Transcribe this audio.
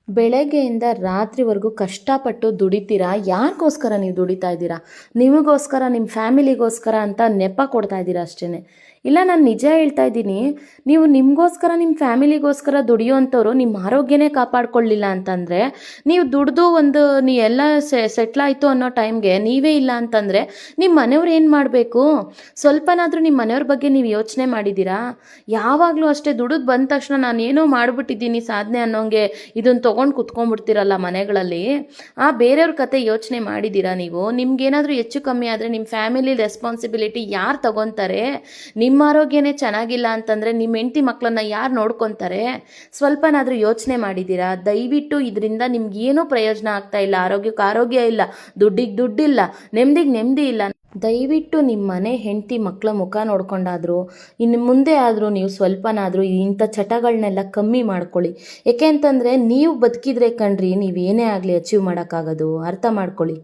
ಬೆಳಗ್ಗೆಯಿಂದ ರಾತ್ರಿವರೆಗೂ ಕಷ್ಟಪಟ್ಟು ದುಡಿತೀರಾ, ಯಾರಿಗೋಸ್ಕರ ನೀವು ದುಡಿತಾ ಇದ್ದೀರಾ? ನಿಮಗೋಸ್ಕರ, ನಿಮ್ಮ ಫ್ಯಾಮಿಲಿಗೋಸ್ಕರ ಅಂತ ನೆಪ ಕೊಡ್ತಾ ಇದ್ದೀರಾ ಅಷ್ಟೇ. ಇಲ್ಲ, ನಾನು ನಿಜ ಹೇಳ್ತಾ ಇದ್ದೀನಿ. ನೀವು ನಿಮಗೋಸ್ಕರ, ನಿಮ್ಮ ಫ್ಯಾಮಿಲಿಗೋಸ್ಕರ ದುಡಿಯೋವಂಥವ್ರು ನಿಮ್ಮ ಆರೋಗ್ಯನೇ ಕಾಪಾಡ್ಕೊಳ್ಳಿಲ್ಲ ಅಂತಂದರೆ, ನೀವು ದುಡ್ದು ನೀ ಎಲ್ಲ ಸೆಟ್ಲಾಯಿತು ಅನ್ನೋ ಟೈಮ್ಗೆ ನೀವೇ ಇಲ್ಲ ಅಂತಂದರೆ ನಿಮ್ಮ ಮನೆಯವ್ರು ಏನು ಮಾಡಬೇಕು? ಸ್ವಲ್ಪನಾದರೂ ನಿಮ್ಮ ಮನೆಯವ್ರ ಬಗ್ಗೆ ನೀವು ಯೋಚನೆ ಮಾಡಿದ್ದೀರಾ? ಯಾವಾಗಲೂ ಅಷ್ಟೇ, ದುಡಿದು ಬಂದ ತಕ್ಷಣ ನಾನೇನೋ ಮಾಡಿಬಿಟ್ಟಿದ್ದೀನಿ ಸಾಧನೆ ಅನ್ನೋಂಗೆ ಇದನ್ನು ತೊಗೊಂಡು ಕುತ್ಕೊಂಡ್ಬಿಡ್ತೀರಲ್ಲ ಮನೆಗಳಲ್ಲಿ. ಬೇರೆಯವ್ರ ಕತೆ ಯೋಚನೆ ಮಾಡಿದ್ದೀರಾ ನೀವು? ನಿಮ್ಗೇನಾದರೂ ಹೆಚ್ಚು ಕಮ್ಮಿ ಆದರೆ ನಿಮ್ಮ ಫ್ಯಾಮಿಲಿ ರೆಸ್ಪಾನ್ಸಿಬಿಲಿಟಿ ಯಾರು ತಗೊತಾರೆ? ನಿಮ್ಮ ಆರೋಗ್ಯನೇ ಚೆನ್ನಾಗಿಲ್ಲ ಅಂತಂದರೆ ನಿಮ್ಮ ಹೆಂಡತಿ ಮಕ್ಕಳನ್ನ ಯಾರು ನೋಡ್ಕೊತಾರೆ? ಸ್ವಲ್ಪನಾದರೂ ಯೋಚನೆ ಮಾಡಿದ್ದೀರಾ? ದಯವಿಟ್ಟು ಇದರಿಂದ ನಿಮ್ಗೇನೂ ಪ್ರಯೋಜನ ಆಗ್ತಾ ಇಲ್ಲ. ಆರೋಗ್ಯಕ್ಕೆ ಆರೋಗ್ಯ ಇಲ್ಲ, ದುಡ್ಡಿಗೆ ದುಡ್ಡಿಲ್ಲ, ನೆಮ್ಮದಿಗೆ ನೆಮ್ಮದಿ ಇಲ್ಲ. ದಯವಿಟ್ಟು ನಿಮ್ಮ ಮನೆ ಹೆಂಡತಿ ಮಕ್ಕಳ ಮುಖ ನೋಡ್ಕೊಂಡಾದರೂ ಇನ್ನು ಮುಂದೆ ಆದರೂ ನೀವು ಸ್ವಲ್ಪನಾದರೂ ಇಂಥ ಚಟಗಳನ್ನೆಲ್ಲ ಕಮ್ಮಿ ಮಾಡ್ಕೊಳ್ಳಿ. ಏಕೆ ಅಂತಂದರೆ ನೀವು ಬದುಕಿದ್ರೆ ಕಣ್ರಿ, ನೀವೇನೇ ಆಗಲಿ ಅಚೀವ್ ಮಾಡೋಕ್ಕಾಗೋದು. ಅರ್ಥ ಮಾಡ್ಕೊಳ್ಳಿ.